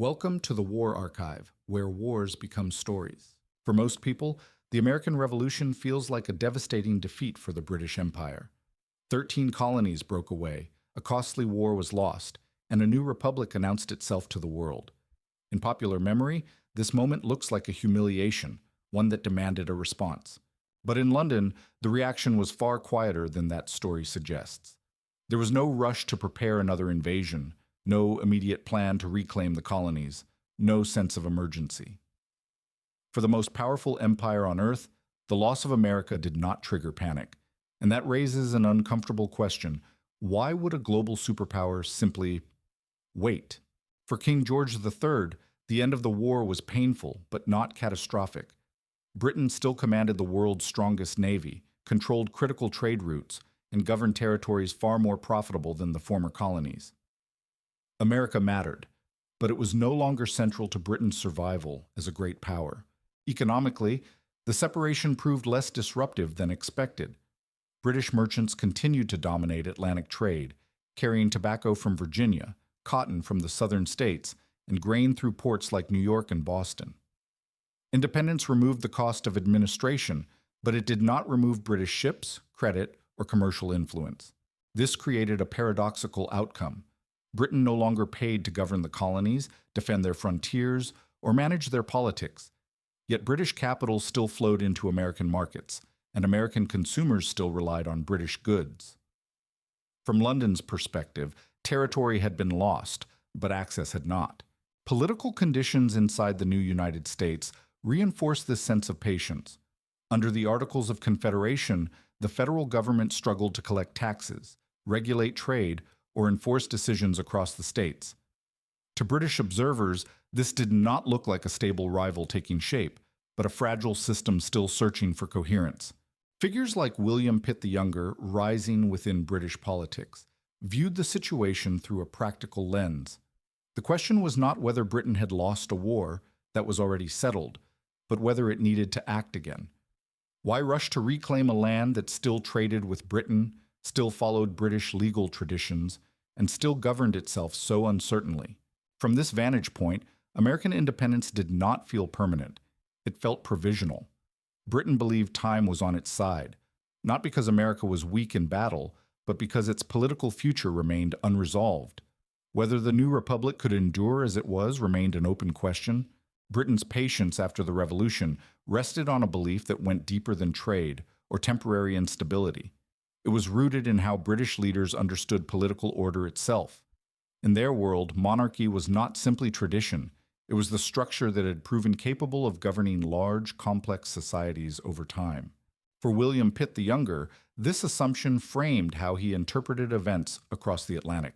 Welcome to the War Archive, where wars become stories. For most people, the American Revolution feels like a devastating defeat for the British Empire. 13 colonies broke away, a costly war was lost, and a new republic announced itself to the world. In popular memory, this moment looks like a humiliation, one that demanded a response. But in London, the reaction was far quieter than that story suggests. There was no rush to prepare another invasion, no immediate plan to reclaim the colonies, no sense of emergency. For the most powerful empire on Earth, the loss of America did not trigger panic. And that raises an uncomfortable question. Why would a global superpower simply wait? For King George III, the end of the war was painful, but not catastrophic. Britain still commanded the world's strongest navy, controlled critical trade routes, and governed territories far more profitable than the former colonies. America mattered, but it was no longer central to Britain's survival as a great power. Economically, the separation proved less disruptive than expected. British merchants continued to dominate Atlantic trade, carrying tobacco from Virginia, cotton from the southern states, and grain through ports like New York and Boston. Independence removed the cost of administration, but it did not remove British ships, credit, or commercial influence. This created a paradoxical outcome. Britain no longer paid to govern the colonies, defend their frontiers, or manage their politics. Yet British capital still flowed into American markets, and American consumers still relied on British goods. From London's perspective, territory had been lost, but access had not. Political conditions inside the new United States reinforced this sense of patience. Under the Articles of Confederation, the federal government struggled to collect taxes, regulate trade, or enforce decisions across the states. To British observers, this did not look like a stable rival taking shape, but a fragile system still searching for coherence. Figures like William Pitt the Younger, rising within British politics, viewed the situation through a practical lens. The question was not whether Britain had lost a war that was already settled, but whether it needed to act again. Why rush to reclaim a land that still traded with Britain, still followed British legal traditions, and still governed itself so uncertainly? From this vantage point, American independence did not feel permanent. It felt provisional. Britain believed time was on its side, not because America was weak in battle, but because its political future remained unresolved. Whether the new republic could endure as it was remained an open question. Britain's patience after the Revolution rested on a belief that went deeper than trade or temporary instability. It was rooted in how British leaders understood political order itself. In their world, monarchy was not simply tradition. It was the structure that had proven capable of governing large, complex societies over time. For William Pitt the Younger, this assumption framed how he interpreted events across the Atlantic.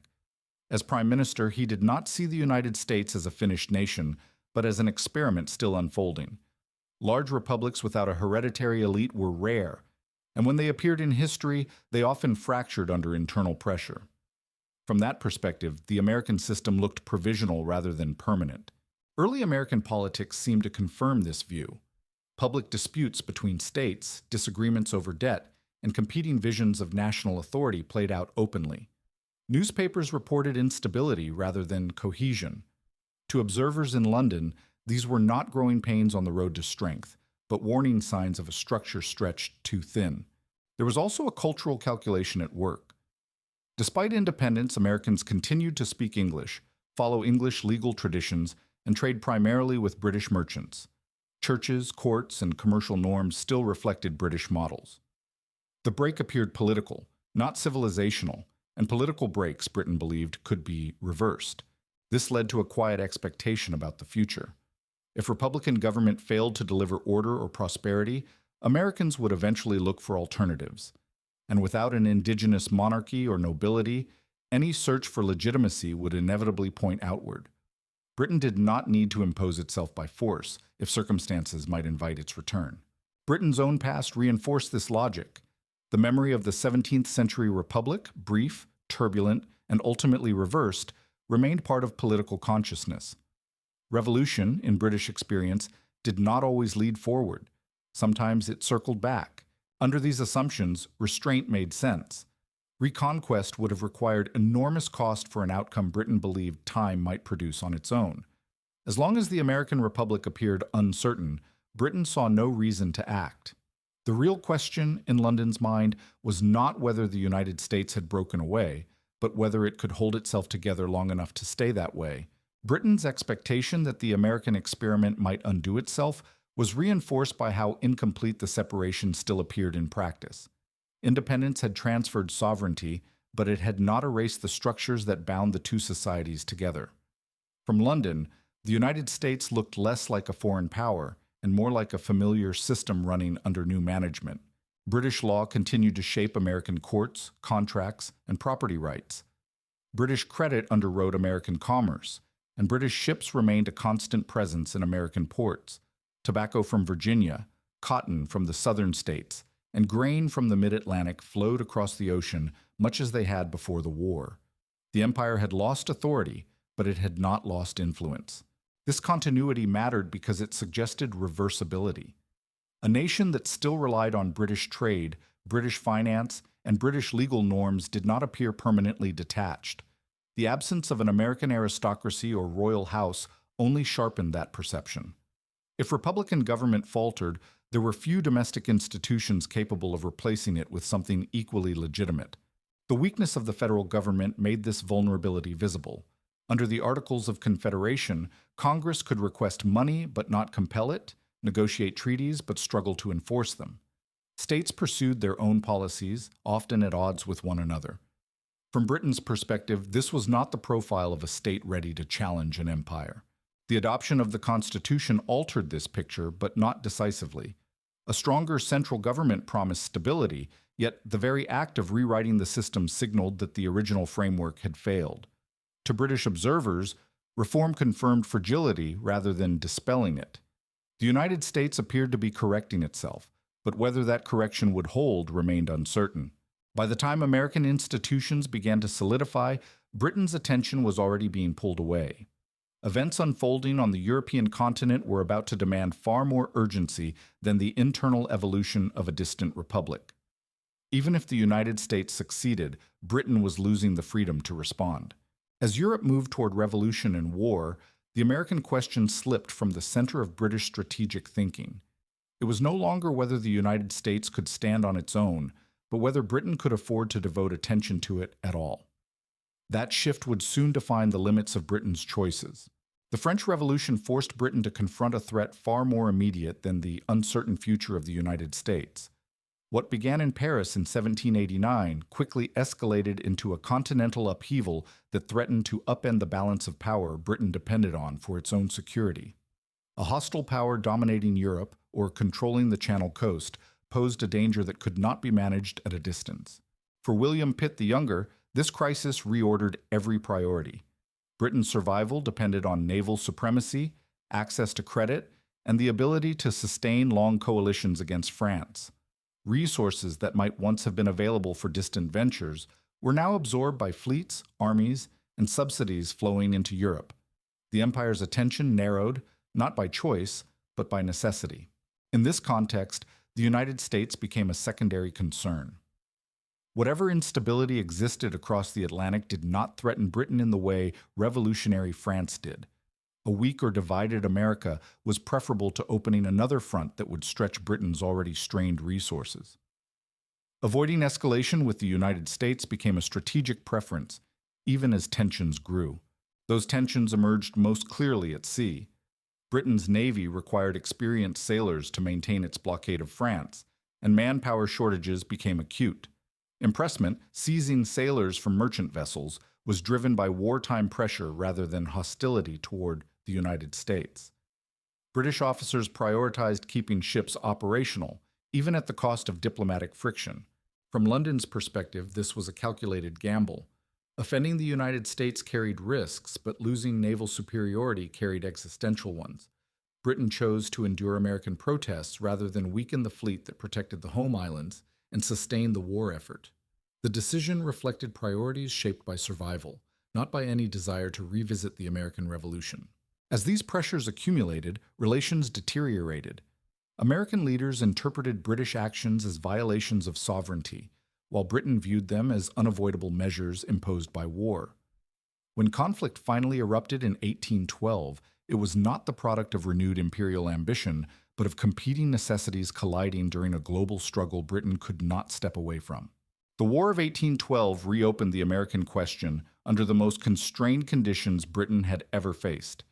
As Prime Minister, he did not see the United States as a finished nation, but as an experiment still unfolding. Large republics without a hereditary elite were rare, and when they appeared in history, they often fractured under internal pressure. From that perspective, the American system looked provisional rather than permanent. Early American politics seemed to confirm this view. Public disputes between states, disagreements over debt, and competing visions of national authority played out openly. Newspapers reported instability rather than cohesion. To observers in London, these were not growing pains on the road to strength, but warning signs of a structure stretched too thin. There was also a cultural calculation at work. Despite independence, Americans continued to speak English, follow English legal traditions, and trade primarily with British merchants. Churches, courts, and commercial norms still reflected British models. The break appeared political, not civilizational, and political breaks, Britain believed, could be reversed. This led to a quiet expectation about the future. If Republican government failed to deliver order or prosperity, Americans would eventually look for alternatives. And without an indigenous monarchy or nobility, any search for legitimacy would inevitably point outward. Britain did not need to impose itself by force if circumstances might invite its return. Britain's own past reinforced this logic. The memory of the 17th century republic, brief, turbulent, and ultimately reversed, remained part of political consciousness. Revolution, in British experience, did not always lead forward. Sometimes it circled back. Under these assumptions, restraint made sense. Reconquest would have required enormous cost for an outcome Britain believed time might produce on its own. As long as the American Republic appeared uncertain, Britain saw no reason to act. The real question in London's mind was not whether the United States had broken away, but whether it could hold itself together long enough to stay that way. Britain's expectation that the American experiment might undo itself was reinforced by how incomplete the separation still appeared in practice. Independence had transferred sovereignty, but it had not erased the structures that bound the two societies together. From London, the United States looked less like a foreign power and more like a familiar system running under new management. British law continued to shape American courts, contracts, and property rights. British credit underwrote American commerce, and British ships remained a constant presence in American ports. Tobacco from Virginia, cotton from the southern states, and grain from the mid-Atlantic flowed across the ocean much as they had before the war. The empire had lost authority, but it had not lost influence. This continuity mattered because it suggested reversibility. A nation that still relied on British trade, British finance, and British legal norms did not appear permanently detached. The absence of an American aristocracy or royal house only sharpened that perception. If Republican government faltered, there were few domestic institutions capable of replacing it with something equally legitimate. The weakness of the federal government made this vulnerability visible. Under the Articles of Confederation, Congress could request money but not compel it, negotiate treaties but struggle to enforce them. States pursued their own policies, often at odds with one another. From Britain's perspective, this was not the profile of a state ready to challenge an empire. The adoption of the Constitution altered this picture, but not decisively. A stronger central government promised stability, yet the very act of rewriting the system signaled that the original framework had failed. To British observers, reform confirmed fragility rather than dispelling it. The United States appeared to be correcting itself, but whether that correction would hold remained uncertain. By the time American institutions began to solidify, Britain's attention was already being pulled away. Events unfolding on the European continent were about to demand far more urgency than the internal evolution of a distant republic. Even if the United States succeeded, Britain was losing the freedom to respond. As Europe moved toward revolution and war, the American question slipped from the center of British strategic thinking. It was no longer whether the United States could stand on its own, but whether Britain could afford to devote attention to it at all. That shift would soon define the limits of Britain's choices. The French Revolution forced Britain to confront a threat far more immediate than the uncertain future of the United States. What began in Paris in 1789 quickly escalated into a continental upheaval that threatened to upend the balance of power Britain depended on for its own security. A hostile power dominating Europe or controlling the Channel coast posed a danger that could not be managed at a distance. For William Pitt the Younger, this crisis reordered every priority. Britain's survival depended on naval supremacy, access to credit, and the ability to sustain long coalitions against France. Resources that might once have been available for distant ventures were now absorbed by fleets, armies, and subsidies flowing into Europe. The empire's attention narrowed, not by choice, but by necessity. In this context, the United States became a secondary concern. Whatever instability existed across the Atlantic did not threaten Britain in the way revolutionary France did. A weak or divided America was preferable to opening another front that would stretch Britain's already strained resources. Avoiding escalation with the United States became a strategic preference, even as tensions grew. Those tensions emerged most clearly at sea. Britain's navy required experienced sailors to maintain its blockade of France, and manpower shortages became acute. Impressment, seizing sailors from merchant vessels, was driven by wartime pressure rather than hostility toward the United States. British officers prioritized keeping ships operational, even at the cost of diplomatic friction. From London's perspective, this was a calculated gamble. Offending the United States carried risks, but losing naval superiority carried existential ones. Britain chose to endure American protests rather than weaken the fleet that protected the home islands and sustain the war effort. The decision reflected priorities shaped by survival, not by any desire to revisit the American Revolution. As these pressures accumulated, relations deteriorated. American leaders interpreted British actions as violations of sovereignty, while Britain viewed them as unavoidable measures imposed by war. When conflict finally erupted in 1812, it was not the product of renewed imperial ambition, but of competing necessities colliding during a global struggle Britain could not step away from. The War of 1812 reopened the American question under the most constrained conditions Britain had ever faced.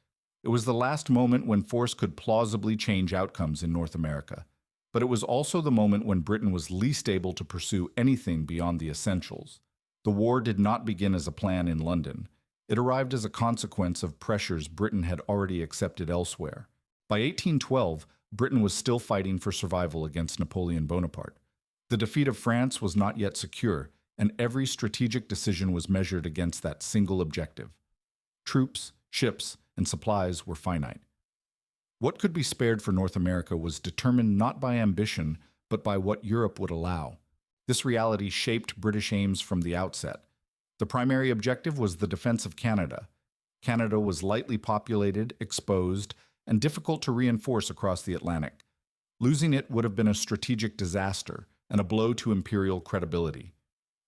It was the last moment when force could plausibly change outcomes in North America, but it was also the moment when Britain was least able to pursue anything beyond the essentials. The war did not begin as a plan in London. It arrived as a consequence of pressures Britain had already accepted elsewhere. By 1812, Britain was still fighting for survival against Napoleon Bonaparte. The defeat of France was not yet secure, and every strategic decision was measured against that single objective. Troops, ships, and supplies were finite. What could be spared for North America was determined not by ambition, but by what Europe would allow. This reality shaped British aims from the outset. The primary objective was the defense of Canada. Canada was lightly populated, exposed, and difficult to reinforce across the Atlantic. Losing it would have been a strategic disaster and a blow to imperial credibility.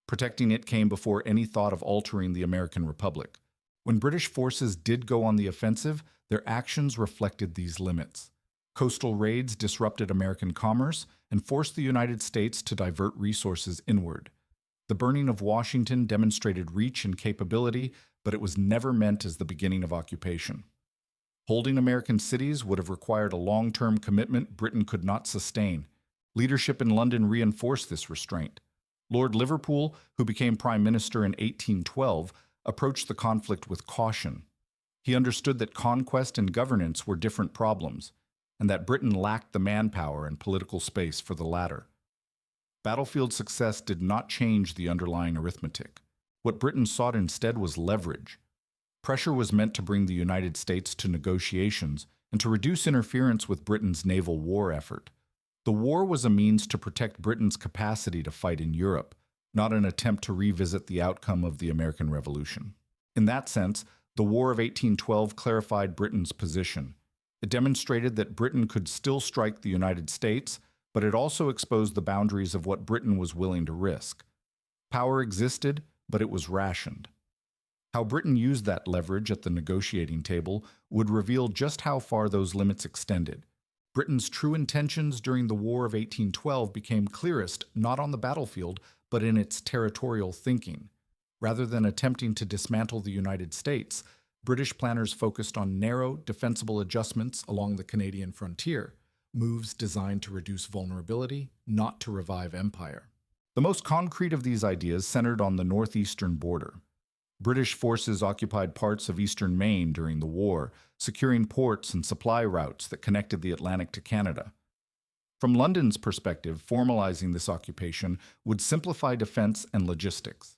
Protecting it came before any thought of altering the American Republic. When British forces did go on the offensive, their actions reflected these limits. Coastal raids disrupted American commerce and forced the United States to divert resources inward. The burning of Washington demonstrated reach and capability, but it was never meant as the beginning of occupation. Holding American cities would have required a long-term commitment Britain could not sustain. Leadership in London reinforced this restraint. Lord Liverpool, who became Prime Minister in 1812, approached the conflict with caution. He understood that conquest and governance were different problems, and that Britain lacked the manpower and political space for the latter. Battlefield success did not change the underlying arithmetic. What Britain sought instead was leverage. Pressure was meant to bring the United States to negotiations and to reduce interference with Britain's naval war effort. The war was a means to protect Britain's capacity to fight in Europe, not an attempt to revisit the outcome of the American Revolution. In that sense, the War of 1812 clarified Britain's position. It demonstrated that Britain could still strike the United States, but it also exposed the boundaries of what Britain was willing to risk. Power existed, but it was rationed. How Britain used that leverage at the negotiating table would reveal just how far those limits extended. Britain's true intentions during the War of 1812 became clearest not on the battlefield, but in its territorial thinking. Rather than attempting to dismantle the United States, British planners focused on narrow, defensible adjustments along the Canadian frontier, moves designed to reduce vulnerability, not to revive empire. The most concrete of these ideas centered on the northeastern border. British forces occupied parts of eastern Maine during the war, securing ports and supply routes that connected the Atlantic to Canada. From London's perspective, formalizing this occupation would simplify defense and logistics.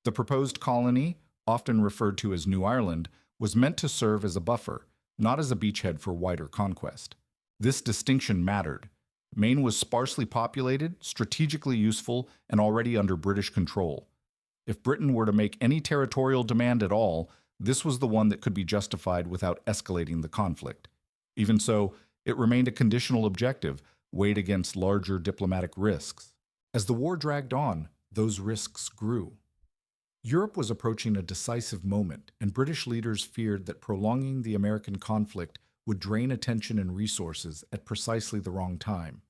The proposed colony, often referred to as New Ireland, was meant to serve as a buffer, not as a beachhead for wider conquest. This distinction mattered. Maine was sparsely populated, strategically useful, and already under British control. If Britain were to make any territorial demand at all, this was the one that could be justified without escalating the conflict. Even so, it remained a conditional objective, weighed against larger diplomatic risks. As the war dragged on, those risks grew. Europe was approaching a decisive moment, and British leaders feared that prolonging the American conflict would drain attention and resources at precisely the wrong time.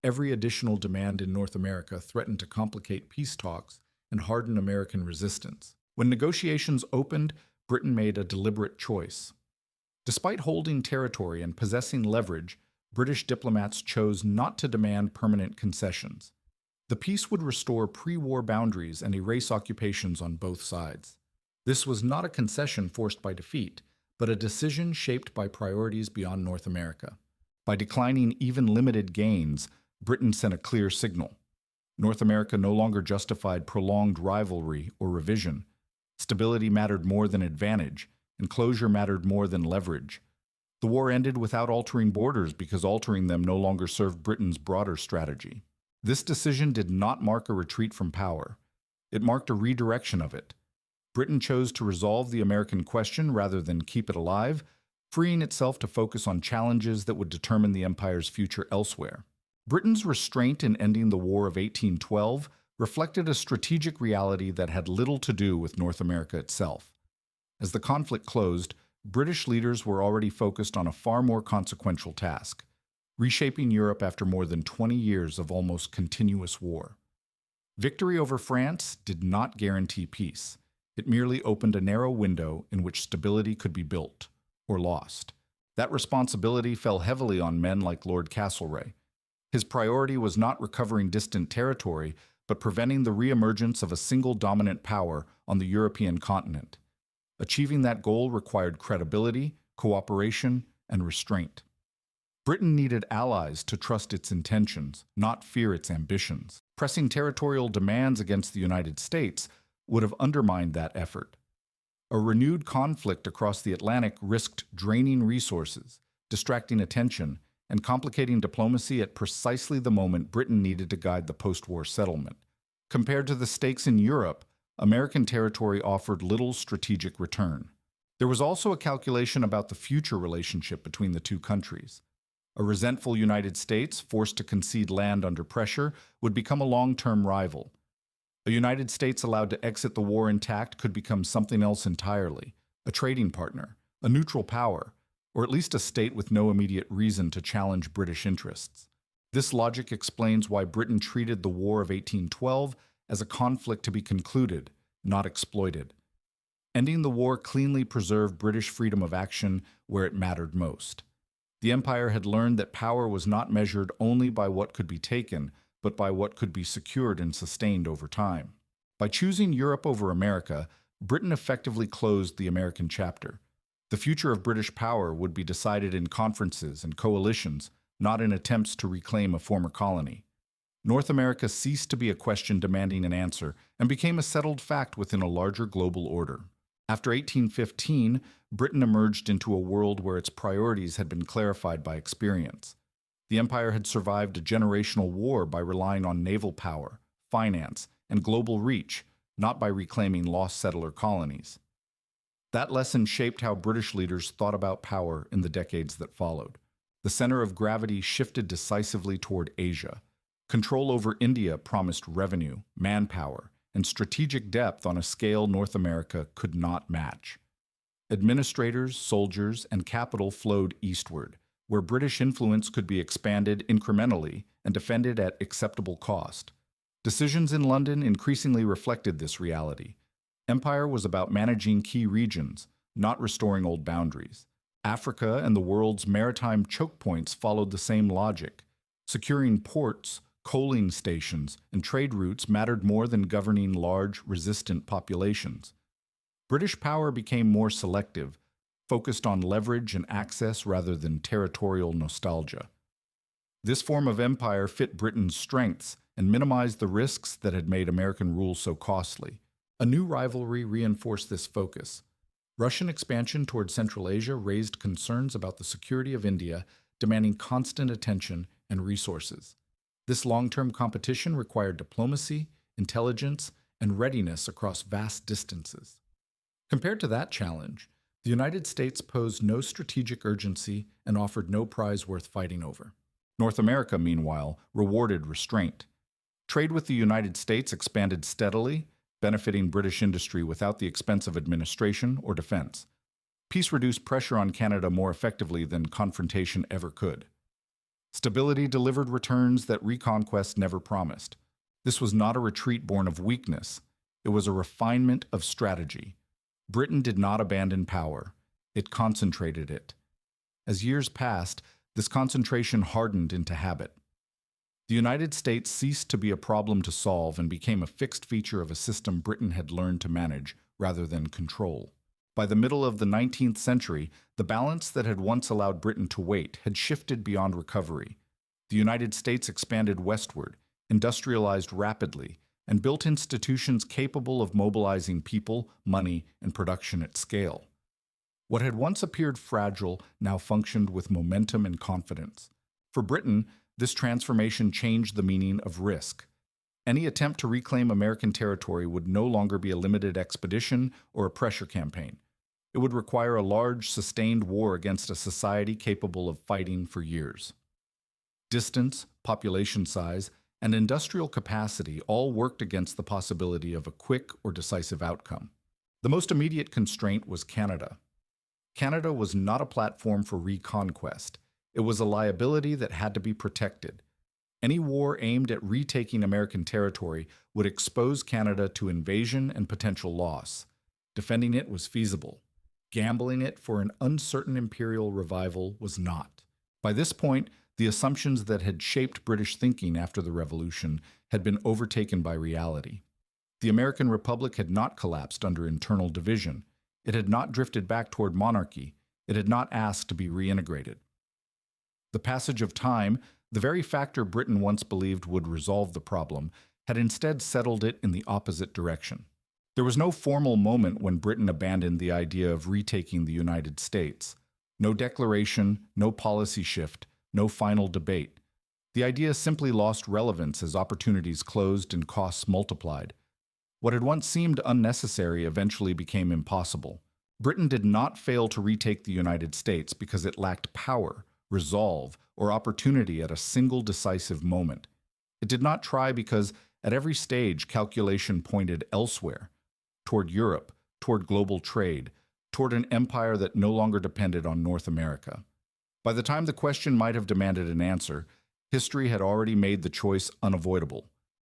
Every additional demand in North America threatened to complicate peace talks and harden American resistance. When negotiations opened, Britain made a deliberate choice. Despite holding territory and possessing leverage, British diplomats chose not to demand permanent concessions. The peace would restore pre-war boundaries and erase occupations on both sides. This was not a concession forced by defeat, but a decision shaped by priorities beyond North America. By declining even limited gains, Britain sent a clear signal. North America no longer justified prolonged rivalry or revision. Stability mattered more than advantage, and closure mattered more than leverage. The war ended without altering borders because altering them no longer served Britain's broader strategy. This decision did not mark a retreat from power. It marked a redirection of it. Britain chose to resolve the American question rather than keep it alive, freeing itself to focus on challenges that would determine the empire's future elsewhere. Britain's restraint in ending the War of 1812 reflected a strategic reality that had little to do with North America itself. As the conflict closed, British leaders were already focused on a far more consequential task: reshaping Europe after more than 20 years of almost continuous war. Victory over France did not guarantee peace. It merely opened a narrow window in which stability could be built or lost. That responsibility fell heavily on men like Lord Castlereagh. His priority was not recovering distant territory, but preventing the re-emergence of a single dominant power on the European continent. Achieving that goal required credibility, cooperation, and restraint. Britain needed allies to trust its intentions, not fear its ambitions. Pressing territorial demands against the United States would have undermined that effort. A renewed conflict across the Atlantic risked draining resources, distracting attention, and complicating diplomacy at precisely the moment Britain needed to guide the post-war settlement. Compared to the stakes in Europe, American territory offered little strategic return. There was also a calculation about the future relationship between the two countries. A resentful United States, forced to concede land under pressure, would become a long-term rival. A United States allowed to exit the war intact could become something else entirely: a trading partner, a neutral power, or at least a state with no immediate reason to challenge British interests. This logic explains why Britain treated the War of 1812 as a conflict to be concluded, not exploited. Ending the war cleanly preserved British freedom of action where it mattered most. The empire had learned that power was not measured only by what could be taken, but by what could be secured and sustained over time. By choosing Europe over America, Britain effectively closed the American chapter. The future of British power would be decided in conferences and coalitions, not in attempts to reclaim a former colony. North America ceased to be a question demanding an answer and became a settled fact within a larger global order. After 1815, Britain emerged into a world where its priorities had been clarified by experience. The empire had survived a generational war by relying on naval power, finance, and global reach, not by reclaiming lost settler colonies. That lesson shaped how British leaders thought about power in the decades that followed. The center of gravity shifted decisively toward Asia. Control over India promised revenue, manpower, and strategic depth on a scale North America could not match. Administrators, soldiers, and capital flowed eastward, where British influence could be expanded incrementally and defended at acceptable cost. Decisions in London increasingly reflected this reality. Empire was about managing key regions, not restoring old boundaries. Africa and the world's maritime choke points followed the same logic. Securing ports, coaling stations, and trade routes mattered more than governing large, resistant populations. British power became more selective, focused on leverage and access rather than territorial nostalgia. This form of empire fit Britain's strengths and minimized the risks that had made American rule so costly. A new rivalry reinforced this focus. Russian expansion toward Central Asia raised concerns about the security of India, demanding constant attention and resources. This long-term competition required diplomacy, intelligence, and readiness across vast distances. Compared to that challenge, the United States posed no strategic urgency and offered no prize worth fighting over. North America, meanwhile, rewarded restraint. Trade with the United States expanded steadily, benefiting British industry without the expense of administration or defense. Peace reduced pressure on Canada more effectively than confrontation ever could. Stability delivered returns that reconquest never promised. This was not a retreat born of weakness. It was a refinement of strategy. Britain did not abandon power. It concentrated it. As years passed, this concentration hardened into habit. The United States ceased to be a problem to solve and became a fixed feature of a system Britain had learned to manage rather than control. By the middle of the 19th century, the balance that had once allowed Britain to wait had shifted beyond recovery. The United States expanded westward, industrialized rapidly, and built institutions capable of mobilizing people, money, and production at scale. What had once appeared fragile now functioned with momentum and confidence. For Britain, this transformation changed the meaning of risk. Any attempt to reclaim American territory would no longer be a limited expedition or a pressure campaign. It would require a large, sustained war against a society capable of fighting for years. Distance, population size, and industrial capacity all worked against the possibility of a quick or decisive outcome. The most immediate constraint was Canada. Canada was not a platform for reconquest. It was a liability that had to be protected. Any war aimed at retaking American territory would expose Canada to invasion and potential loss. Defending it was feasible. Gambling it for an uncertain imperial revival was not. By this point, the assumptions that had shaped British thinking after the Revolution had been overtaken by reality. The American Republic had not collapsed under internal division. It had not drifted back toward monarchy. It had not asked to be reintegrated. The passage of time, the very factor Britain once believed would resolve the problem, had instead settled it in the opposite direction. There was no formal moment when Britain abandoned the idea of retaking the United States. No declaration, no policy shift, no final debate. The idea simply lost relevance as opportunities closed and costs multiplied. What had once seemed unnecessary eventually became impossible. Britain did not fail to retake the United States because it lacked power, resolve, or opportunity at a single decisive moment. It did not try because, at every stage, calculation pointed elsewhere, toward Europe, toward global trade, toward an empire that no longer depended on North America. By the time the question might have demanded an answer, history had already made the choice unavoidable.